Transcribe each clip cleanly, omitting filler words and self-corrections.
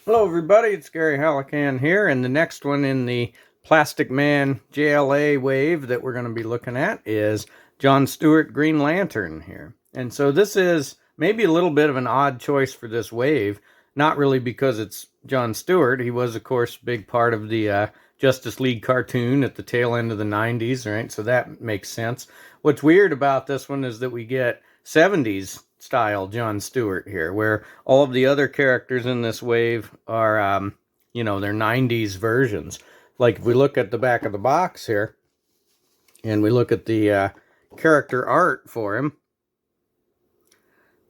Hello everybody, it's Gary Hallican here, and the next one in the Plastic Man JLA wave that we're going to be looking at is John Stewart Green Lantern here. And so this is maybe a little bit of an odd choice for this wave, not really because it's John Stewart. He was, of course, a big part of the Justice League cartoon at the tail end of the 90s, right? So that makes sense. What's weird about this one is that we get 70s style John Stewart here, where all of the other characters in this wave are, they're 90s versions. Like if we look at the back of the box here, and we look at the character art for him,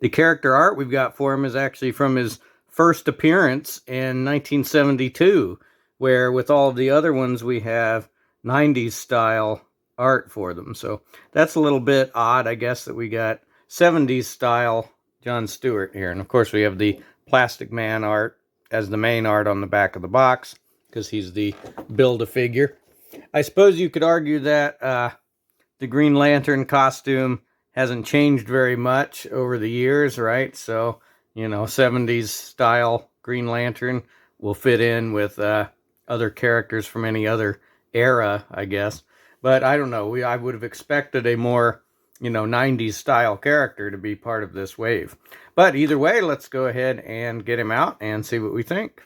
the character art we've got for him is actually from his first appearance in 1972, where with all of the other ones we have 90s style art for them. So that's a little bit odd, I guess, that we got 70s style John Stewart here. And of course we have the Plastic Man art as the main art on the back of the box, because he's the Build-A-Figure. I suppose you could argue that the Green Lantern costume hasn't changed very much over the years, right? So, 70s style Green Lantern will fit in with other characters from any other era, I guess. But I don't know. I would have expected a more, 90s style character to be part of this wave. But either way, let's go ahead and get him out and see what we think.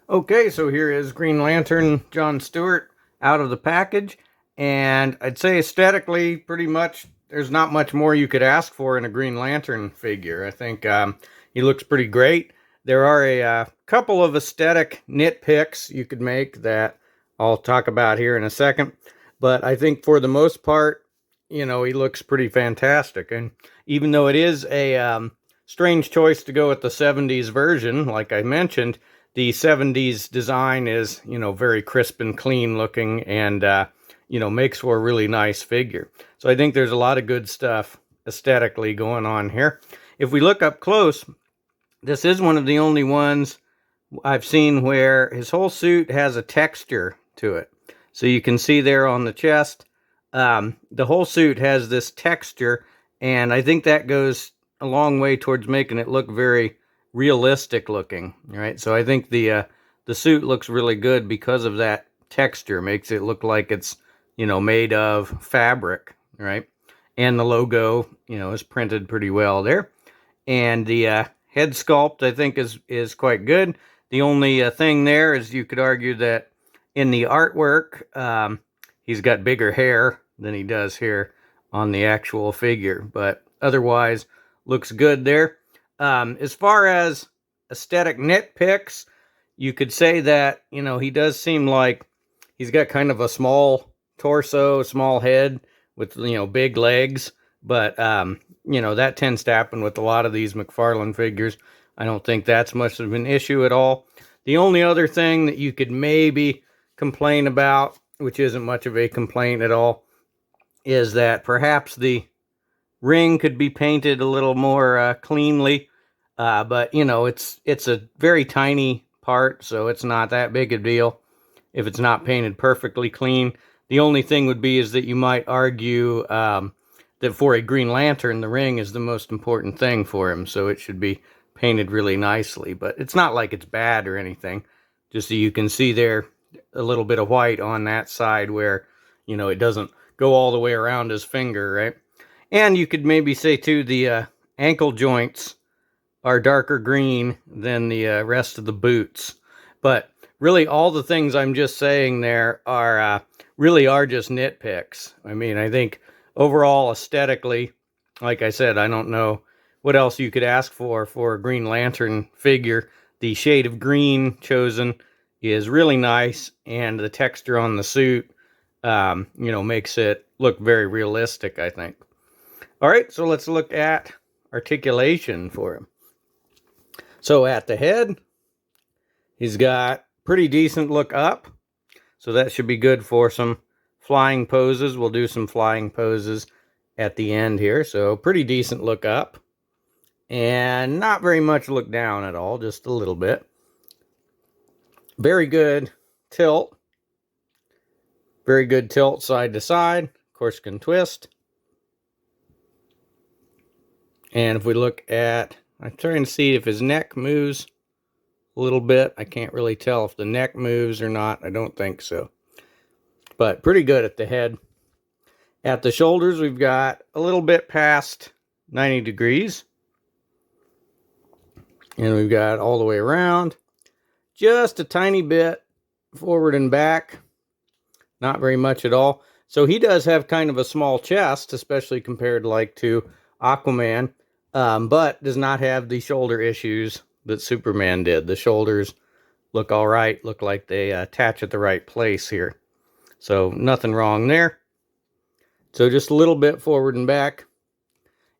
Okay, so here is Green Lantern John Stewart out of the package. And I'd say aesthetically, pretty much, there's not much more you could ask for in a Green Lantern figure. I think he looks pretty great. There are a couple of aesthetic nitpicks you could make that I'll talk about here in a second. But I think for the most part, he looks pretty fantastic. And even though it is a strange choice to go with the 70s version, like I mentioned, the 70s design is, very crisp and clean looking, and makes for a really nice figure. So I think there's a lot of good stuff aesthetically going on here. If we look up close, this is one of the only ones I've seen where his whole suit has a texture to it. So you can see there on the chest, the whole suit has this texture, and I think that goes a long way towards making it look very realistic looking, right? So I think the suit looks really good because of that texture. Makes it look like it's made of fabric, right? And the logo, is printed pretty well there. And the head sculpt, I think, is quite good. The only thing there is you could argue that in the artwork, he's got bigger hair than he does here on the actual figure. But otherwise, looks good there. As far as aesthetic nitpicks, you could say that, he does seem like he's got kind of a small torso, small head with, big legs. But, that tends to happen with a lot of these McFarlane figures. I don't think that's much of an issue at all. The only other thing that you could maybe complain about, which isn't much of a complaint at all, is that perhaps the ring could be painted a little more cleanly. But, it's a very tiny part, so it's not that big a deal if it's not painted perfectly clean. The only thing would be is that you might argue that for a Green Lantern, the ring is the most important thing for him, so it should be painted really nicely. But it's not like it's bad or anything. Just so you can see there a little bit of white on that side where, it doesn't go all the way around his finger, right? And you could maybe say, too, the ankle joints are darker green than the rest of the boots. But really, all the things I'm just saying there are really are just nitpicks. I mean, I think overall, aesthetically, like I said, I don't know what else you could ask for a Green Lantern figure. The shade of green chosen is really nice, and the texture on the suit, makes it look very realistic, I think. All right, so let's look at articulation for him. So at the head, he's got pretty decent look up. So that should be good for some flying poses. We'll do some flying poses at the end here. So pretty decent look up. And not very much look down at all, just a little bit. Very good tilt. Very good tilt side to side. Of course, can twist. And if we look at, I'm trying to see if his neck moves a little bit. I can't really tell if the neck moves or not. I don't think so. But pretty good at the head. At the shoulders, we've got a little bit past 90 degrees. And we've got all the way around. Just a tiny bit forward and back. Not very much at all. So he does have kind of a small chest, especially compared like to Aquaman, but does not have the shoulder issues that Superman did. The shoulders look all right, look like they attach at the right place here. So nothing wrong there. So just a little bit forward and back.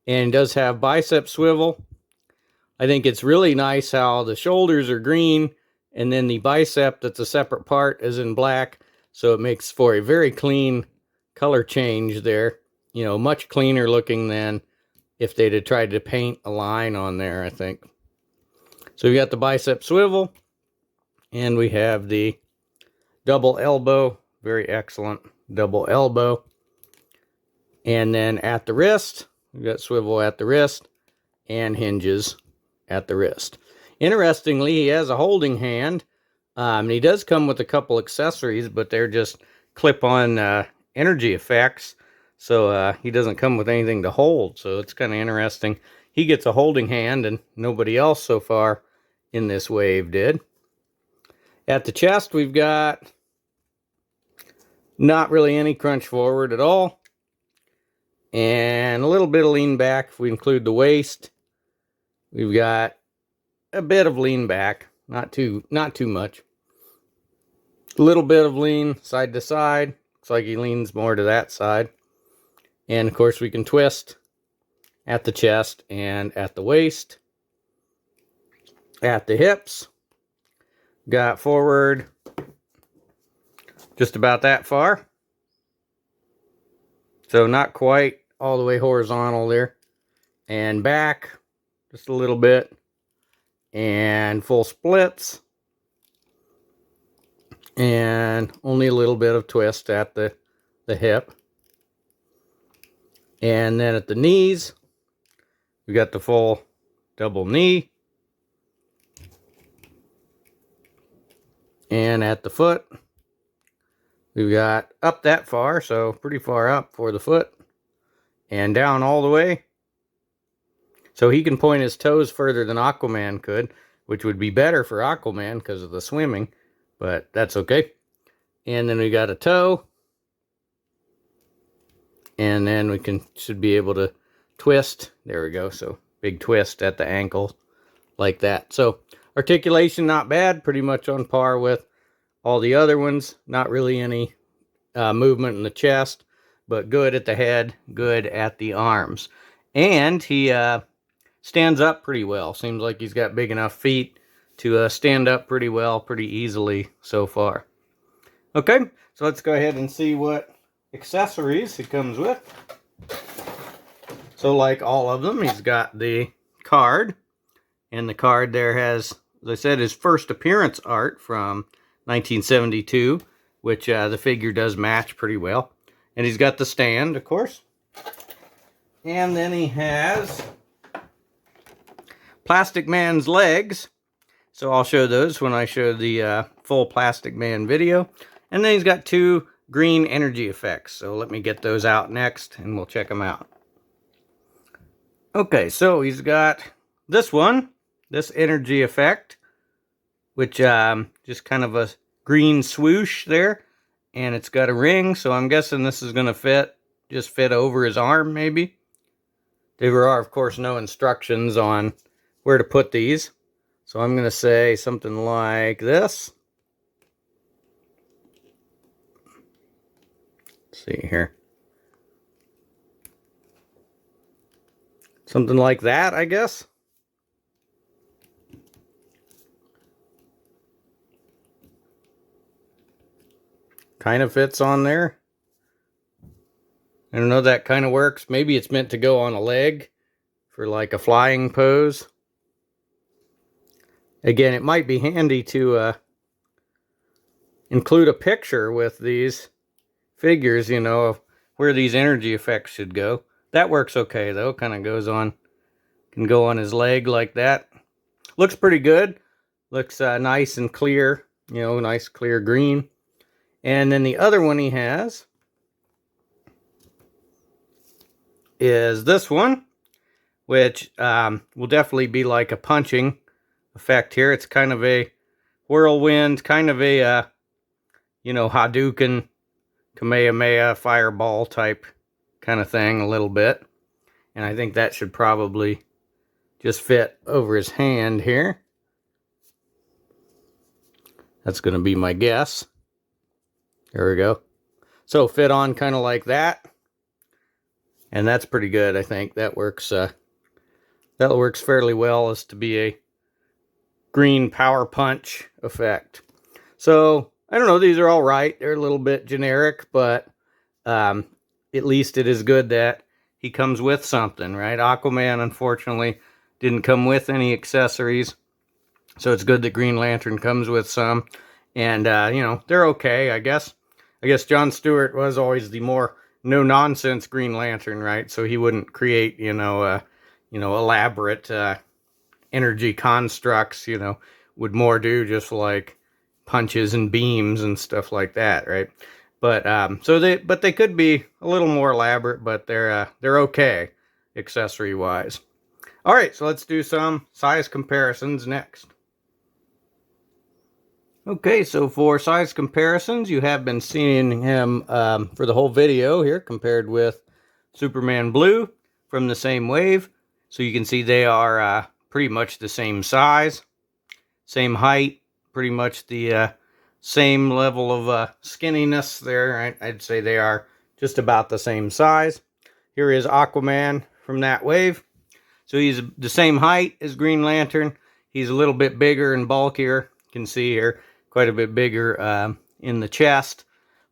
And does have bicep swivel. I think it's really nice how the shoulders are green and then the bicep that's a separate part is in black. So it makes for a very clean color change there. You know, much cleaner looking than if they'd have tried to paint a line on there, I think. So we got the bicep swivel. And we have the double elbow. Very excellent double elbow. And then at the wrist, we've got swivel at the wrist and hinges at the wrist. Interestingly, he has a holding hand. And he does come with a couple accessories, but they're just clip-on energy effects. So he doesn't come with anything to hold. So it's kind of interesting. He gets a holding hand, and nobody else so far in this wave did. At the chest, we've got not really any crunch forward at all. And a little bit of lean back if we include the waist. We've got a bit of lean back, not too much. A little bit of lean side to side. Looks like he leans more to that side. And of course we can twist at the chest and at the waist. At the hips, got forward just about that far. So not quite all the way horizontal there. And back just a little bit. And full splits. And only a little bit of twist at the hip. And then at the knees, we got the full double knee. And at the foot, we've got up that far, so pretty far up for the foot. And down all the way. So he can point his toes further than Aquaman could, which would be better for Aquaman because of the swimming. But that's okay. And then we got a toe. And then we should be able to twist. There we go. So big twist at the ankle like that. So articulation not bad. Pretty much on par with all the other ones. Not really any movement in the chest. But good at the head. Good at the arms. And he stands up pretty well. Seems like he's got big enough feet to stand up pretty well, pretty easily so far. Okay, so let's go ahead and see what accessories it comes with. So like all of them, he's got the card. And the card there has, as I said, his first appearance art from 1972, which the figure does match pretty well. And he's got the stand, of course. And then he has Plastic Man's legs. So I'll show those when I show the full Plastic Man video. And then he's got two green energy effects. So let me get those out next and we'll check them out. Okay, so he's got this one, this energy effect, which just kind of a green swoosh there. And it's got a ring, so I'm guessing this is going to just fit over his arm maybe. There are, of course, no instructions on where to put these. So I'm going to say something like this. Let's see here. Something like that, I guess. Kind of fits on there. I don't know, that kind of works. Maybe it's meant to go on a leg for like a flying pose. Again, it might be handy to include a picture with these figures, you know, of where these energy effects should go. That works okay, though. Kind of goes on, can go on his leg like that. Looks pretty good. Looks nice and clear, you know, nice clear green. And then the other one he has is this one, which will definitely be like a punching effect here. It's kind of a whirlwind, kind of a, you know, Hadouken, Kamehameha, fireball type kind of thing a little bit. And I think that should probably just fit over his hand here. That's going to be my guess. There we go. So fit on kind of like that. And that's pretty good, I think. That works fairly well as to be a green power punch effect. So, I don't know, these are all right. They're a little bit generic, but at least it is good that he comes with something, right? Aquaman, unfortunately, didn't come with any accessories. So it's good that Green Lantern comes with some. And, you know, they're okay, I guess. I guess John Stewart was always the more no-nonsense Green Lantern, right? So he wouldn't create, you know, elaborate energy constructs, you know, would more do just like punches and beams and stuff like that, right? But but they could be a little more elaborate, but they're okay accessory wise. All right, so let's do some size comparisons next. Okay, so for size comparisons, you have been seeing him for the whole video here compared with Superman Blue from the same wave. So you can see they are pretty much the same size, same height, pretty much the same level of skinniness there. Right? I'd say they are just about the same size. Here is Aquaman from that wave. So he's the same height as Green Lantern. He's a little bit bigger and bulkier. You can see here, quite a bit bigger in the chest,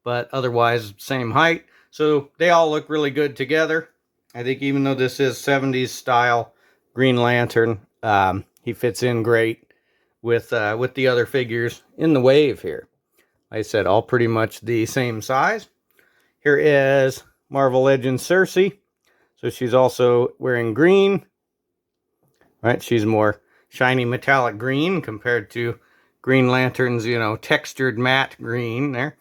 but otherwise same height. So they all look really good together. I think even though this is 70s style Green Lantern, he fits in great with the other figures in the wave here. Like I said, all pretty much the same size. Here is Marvel Legends Cersei. So she's also wearing green. Right, she's more shiny metallic green compared to Green Lantern's, you know, textured matte green there.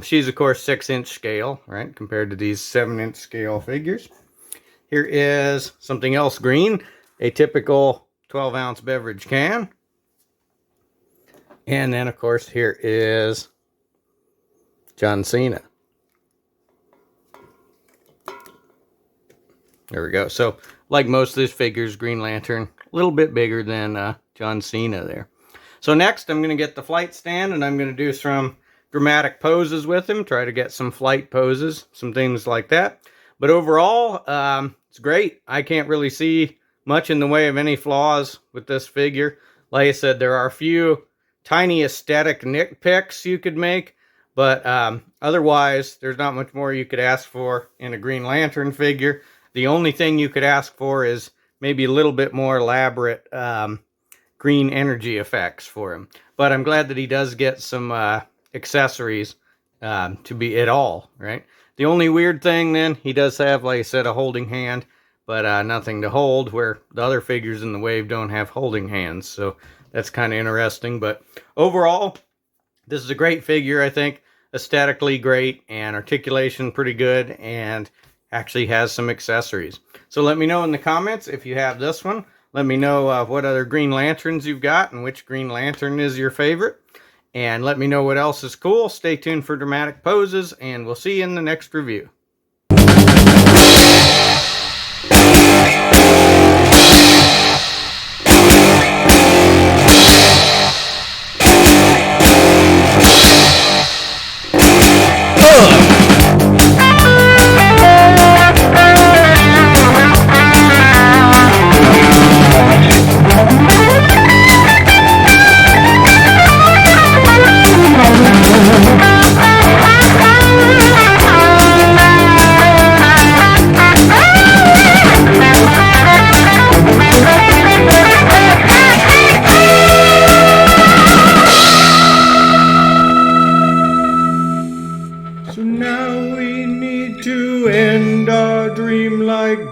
She's, of course, 6-inch scale, right, compared to these 7-inch scale figures. Here is something else green, a typical 12-ounce beverage can. And then, of course, here is John Cena. There we go. So, like most of these figures, Green Lantern, a little bit bigger than John Cena there. So next, I'm going to get the flight stand, and I'm going to do some dramatic poses with him, try to get some flight poses, some things like that. But overall, it's great. I can't really see much in the way of any flaws with this figure. Like I said, there are a few tiny aesthetic nitpicks you could make, but otherwise, there's not much more you could ask for in a Green Lantern figure. The only thing you could ask for is maybe a little bit more elaborate green energy effects for him. But I'm glad that he does get some accessories to be it all, right? The only weird thing then, he does have, like I said, a holding hand, but nothing to hold, where the other figures in the wave don't have holding hands. So that's kind of interesting. But overall, this is a great figure, I think. Aesthetically great, and articulation pretty good, and actually has some accessories. So let me know in the comments if you have this one. Let me know what other Green Lanterns you've got and which Green Lantern is your favorite. And let me know what else is cool. Stay tuned for dramatic poses, and we'll see you in the next review.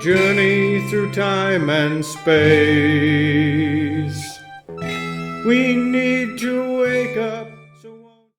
Journey through time and space. We need to wake up. So